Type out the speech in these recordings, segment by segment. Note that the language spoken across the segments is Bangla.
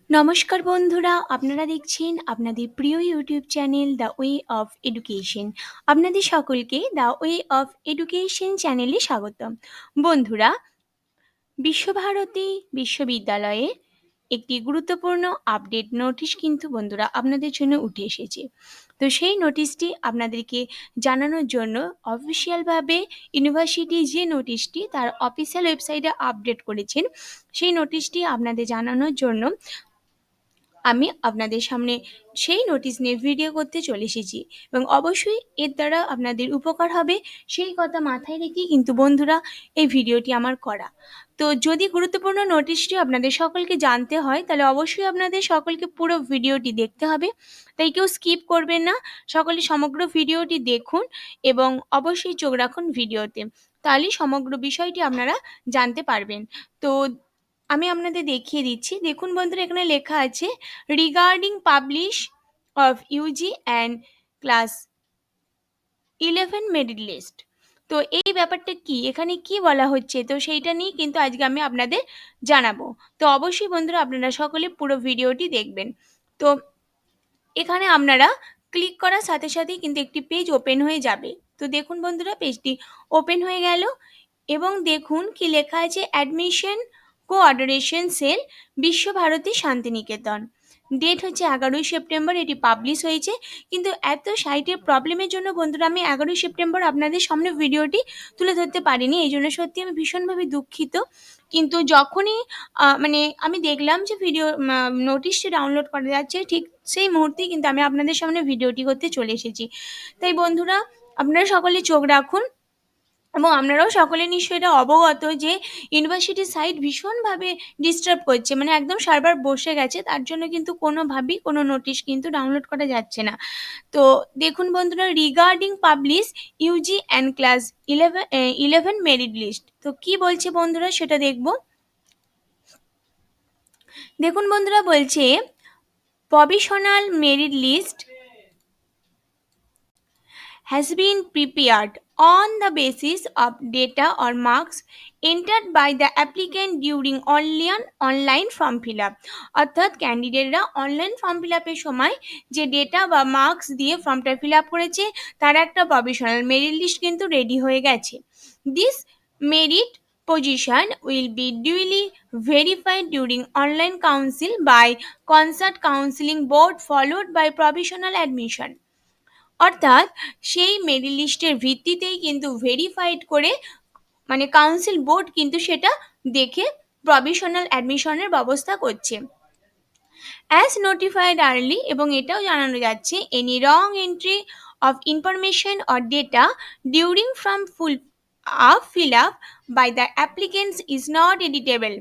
নমস্কার বন্ধুরা, আপনারা দেখছেন আপনাদের প্রিয় YouTube channel the way of education. আপনাদের সকলকে দ্য ওয়ে অফ এডুকেশন চ্যানেলে স্বাগতম। বন্ধুরা, বিশ্বভারতী বিশ্ববিদ্যালয়ে একটি গুরুত্বপূর্ণ আপডেট নোটিশ কিন্তু বন্ধুরা আপনাদের জন্য উঠে এসেছে। তো সেই নোটিশটি আপনাদেরকে জানানোর জন্য অফিসিয়ালভাবে ইউনিভার্সিটি যে নোটিশটি তার অফিসিয়াল ওয়েবসাইটে আপডেট করেছেন, সেই নোটিশটি আপনাদের জানানোর জন্য আমি আপনাদের সামনে সেই নোটিশ নিয়ে ভিডিও করতে চলে এসেছি এবং অবশ্যই এর দ্বারা আপনাদের উপকার হবে সেই কথা মাথায় রেখে কিন্তু বন্ধুরা এই ভিডিওটি আমার করা। তো যদি গুরুত্বপূর্ণ নোটিশটি আপনাদের সকলকে জানতে হয় তাহলে অবশ্যই আপনাদের সকলকে পুরো ভিডিওটি দেখতে হবে, তাই কেউ স্কিপ করবেন না, সকলে সমগ্র ভিডিওটি দেখুন এবং অবশ্যই চোখ রাখুন ভিডিওতে, তাহলেই সমগ্র বিষয়টি আপনারা জানতে পারবেন। তো আমি আপনাদের দেখিয়ে দিচ্ছি। দেখুন বন্ধুরা, এখানে লেখা আছে regarding publish of UG and class 11 merit list. তো এই ব্যাপারটা কি, এখানে কি বলা হচ্ছে, তো সেইটা নিয়ে কিন্তু আজকে আমি আপনাদের জানাবো। তো অবশ্যই বন্ধুরা আপনারা সকলে পুরো ভিডিওটি দেখবেন। তো এখানে আপনারা ক্লিক করার সাথে সাথেই কিন্তু একটি পেজ ওপেন হয়ে যাবে। তো দেখুন বন্ধুরা, পেজটি ওপেন হয়ে গেল এবং দেখুন কি লেখা আছে, admission coordination cell, Visva-Bharati Santiniketan. Date হচ্ছে 11ই সেপ্টেম্বর, এটি পাবলিশ হয়েছে। কিন্তু এত সাইটের প্রবলেমের জন্য বন্ধুরা আমি 11ই সেপ্টেম্বর আপনাদের সামনে ভিডিওটি তুলে ধরতে পারিনি, এই জন্য সত্যি আমি ভীষণভাবে দুঃখিত। কিন্তু যখনই মানে আমি দেখলাম যে নোটিশটি ডাউনলোড করা যাচ্ছে, ঠিক সেই মুহূর্তেই কিন্তু আমি আপনাদের সামনে ভিডিওটি করতে চলে এসেছি। তাই বন্ধুরা আপনারা সকলে চোখ রাখুন এবং আপনারাও সকলে নিশ্চয়ই এটা অবগত যে ইউনিভার্সিটির সাইট ভীষণভাবে ডিস্টার্ব করছে, মানে একদম সার্ভার বসে গেছে, তার জন্য কিন্তু কোনোভাবেই কোনো নোটিশ কিন্তু ডাউনলোড করা যাচ্ছে না। তো দেখুন বন্ধুরা, regarding publish UG and class 11 merit list, তো কি বলছে বন্ধুরা সেটা দেখব। দেখুন বন্ধুরা, বলছে provisional merit list has been prepared on the basis of data or marks entered by the applicant during online form fill up। অর্থাৎ ক্যান্ডিডেটরা অনলাইন ফর্ম ফিল আপের সময় যে ডেটা বা মার্কস দিয়ে ফর্মটা ফিল আপ করেছে তার একটা প্রভিশনাল মেরিট লিস্ট কিন্তু রেডি হয়ে গেছে। This merit position will be duly verified during online council by concert counseling board followed by provisional admission। অর্থাৎ সেই মেরিট লিস্টের ভিত্তিতেই কিন্তু ভেরিফাইড করে, মানে কাউন্সিল বোর্ড কিন্তু সেটা দেখে প্রভিশনাল অ্যাডমিশনের ব্যবস্থা করছে। অ্যাজ নোটিফাইড আর্লি, এবং এটাও জানানো যাচ্ছে any wrong entry of information or data during from fill up by the applicants is not editable.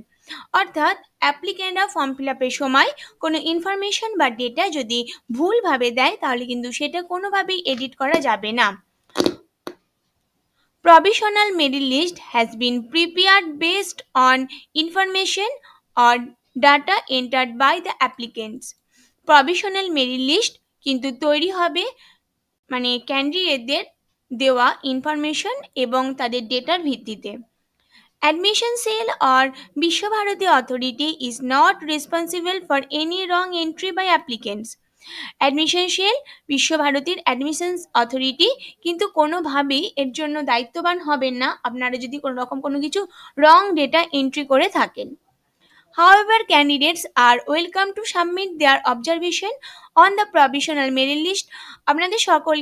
অর্থাৎ অ্যাপ্লিকেন্টরা ফর্ম ফিল আপের সময় কোনো ইনফরমেশন বা ডেটা যদি ভুলভাবে দেয় তাহলে কিন্তু সেটা কোনোভাবেই এডিট করা যাবে না। Provisional merit list has been prepared based on information or data entered by the applicants। Provisional merit list কিন্তু তৈরি হবে মানে ক্যান্ডিডেটদের দেওয়া ইনফরমেশন এবং তাদের ডেটার ভিত্তিতে। Admission cell or Visva authority is not responsible for any wrong entry by applicants। Admission sell বিশ্বভারতীর অ্যাডমিশনস অথরিটি কিন্তু কোনোভাবেই এর জন্য দায়িত্ববান হবেন না আপনারা যদি কোনো রকম কোনো কিছু রং ডেটা এন্ট্রি করে থাকেন। However, candidates are welcome to submit their observation on the provisional merit list। আপনাদের সকল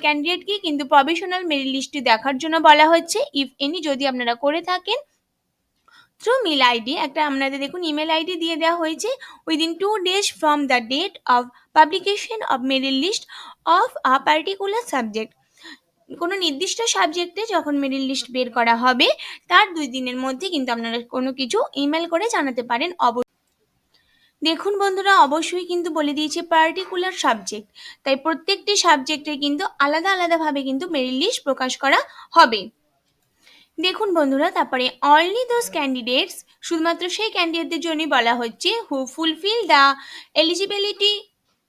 ক্যান্ডিডেটকে কিন্তু প্রভিশনাল মেরিট লিস্টটি দেখার জন্য বলা হচ্ছে, ইফ এনি যদি আপনারা করে থাকেন থ্রু মেল আইডি, একটা আপনাদের দেখুন ইমেল আইডি দিয়ে দেওয়া হয়েছে, within 2 days from the date of publication of merit list of a particular subject. কোনো নির্দিষ্ট সাবজেক্টে যখন মেরিট লিস্ট বের করা হবে তার 2 দিনের মধ্যে কিন্তু আপনারা কোনো কিছু ইমেল করে জানাতে পারেন। দেখুন বন্ধুরা, অবশ্যই কিন্তু বলে দিয়েছে পার্টিকুলার সাবজেক্ট, তাই প্রত্যেকটি সাবজেক্টের কিন্তু আলাদা আলাদাভাবে কিন্তু মেরিট লিস্ট প্রকাশ করা হবে। দেখুন বন্ধুরা, তারপরে অনলি দোজ ক্যান্ডিডেটস, শুধুমাত্র সেই ক্যান্ডিডেটদের জন্যই বলা হচ্ছে who fulfil the eligibility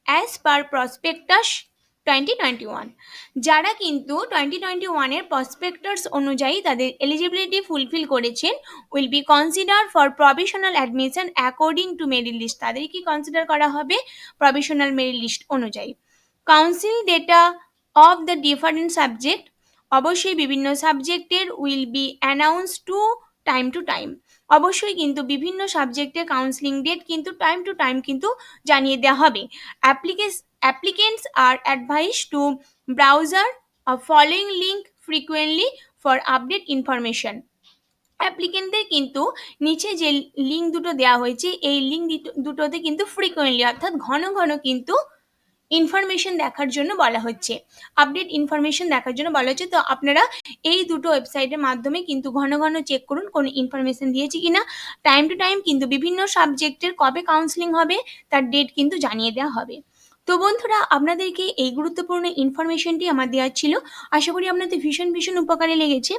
as per prospectus 2021। যারা কিন্তু 2021-এর প্রসপেক্টাস অনুযায়ী তাদের এলিজিবিলিটি ফুলফিল করেছেন will be consider for provisional admission according to merit list. তাদের কি কনসিডার করা হবে প্রভিশনাল মেরিট লিস্ট অনুযায়ী। Council data of the different subject, অবশ্যই বিভিন্ন সাবজেক্টের will be announce to time. অবশ্যই কিন্তু বিভিন্ন সাবজেক্টের কাউন্সিলিং ডেট কিন্তু টাইম টু টাইম কিন্তু জানিয়ে দেওয়া হবে। Applicants are advised to browser a following link frequently for update information. অ্যাপ্লিকেন্টদের কিন্তু নিচে যে লিঙ্ক দুটো দেওয়া হয়েছে এই লিঙ্ক দুটোতে কিন্তু ফ্রিকোয়েন্টলি অর্থাৎ ঘন ঘন কিন্তু ইনফরমেশন দেখার জন্য বলা হচ্ছে, আপডেট ইনফরমেশন দেখার জন্য বলা হচ্ছে। তো আপনারা এই দুটো ওয়েবসাইটের মাধ্যমে কিন্তু ঘন ঘন চেক করুন কোনো ইনফরমেশন দিয়েছে কিনা। টাইম টু টাইম কিন্তু বিভিন্ন সাবজেক্টের কবে কাউন্সিলিং হবে তার ডেট কিন্তু জানিয়ে দেওয়া হবে। তো বন্ধুরা, আপনাদেরকে এই গুরুত্বপূর্ণ ইনফরমেশনটি আমার দেওয়ার ছিল। আশা করি আপনাদের ভীষণ ভীষণ উপকারে লেগেছে।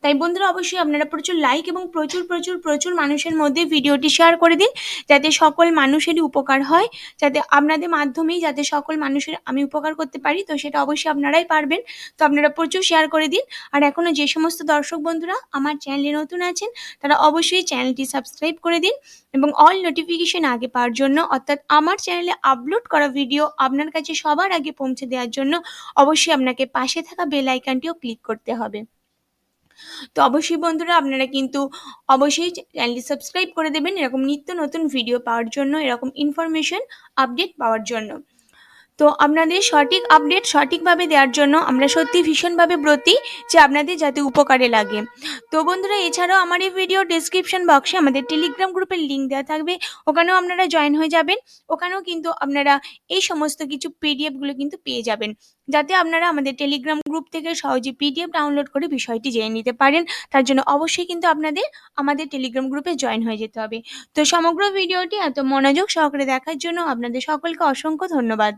তাই বন্ধুরা, অবশ্যই আপনারা প্রচুর লাইক এবং প্রচুর প্রচুর প্রচুর মানুষের মধ্যে ভিডিওটি শেয়ার করে দিন, যাতে সকল মানুষেরই উপকার হয়, যাতে আপনাদের মাধ্যমেই যাতে সকল মানুষের আমি উপকার করতে পারি। তো সেটা অবশ্যই আপনারাই পারবেন। তো আপনারা প্রচুর শেয়ার করে দিন। আর এখনও যে সমস্ত দর্শক বন্ধুরা আমার চ্যানেলে নতুন আছেন তারা অবশ্যই চ্যানেলটি সাবস্ক্রাইব করে দিন এবং অল নোটিফিকেশন আগে পাওয়ার জন্য, অর্থাৎ আমার চ্যানেলে আপলোড করা ভিডিও আপনার কাছে সবার আগে পৌঁছে দেওয়ার জন্য অবশ্যই আপনাকে পাশে থাকা বেল আইকনটিও ক্লিক করতে হবে। তো অবশ্যই বন্ধুরা, আপনারা কিন্তু অবশ্যই চ্যানেলটি সাবস্ক্রাইব করে দেবেন এরকম নিত্য নতুন ভিডিও পাওয়ার জন্য, এরকম ইনফরমেশন আপডেট পাওয়ার জন্য। তো আপনাদের সঠিক আপডেট সঠিকভাবে দেওয়ার জন্য আমরা সত্যি ভীষণভাবে ব্রতী যে আপনাদের যাতে উপকারে লাগে। তো বন্ধুরা, এছাড়াও আমার এই ভিডিও ডেসক্রিপশন বক্সে আমাদের টেলিগ্রাম গ্রুপের লিঙ্ক দেওয়া থাকবে, ওখানেও আপনারা জয়েন হয়ে যাবেন। ওখানেও কিন্তু আপনারা এই সমস্ত কিছু পিডিএফগুলো কিন্তু পেয়ে যাবেন, যাতে আপনারা আমাদের টেলিগ্রাম গ্রুপ থেকে সহজে পিডিএফ ডাউনলোড করে বিষয়টি জেনে নিতে পারেন। তার জন্য অবশ্যই কিন্তু আপনাদের আমাদের টেলিগ্রাম গ্রুপে জয়েন হয়ে যেতে হবে। তো সমগ্র ভিডিওটি এত মনোযোগ সহকারে দেখার জন্য আপনাদের সকলকে অসংখ্য ধন্যবাদ।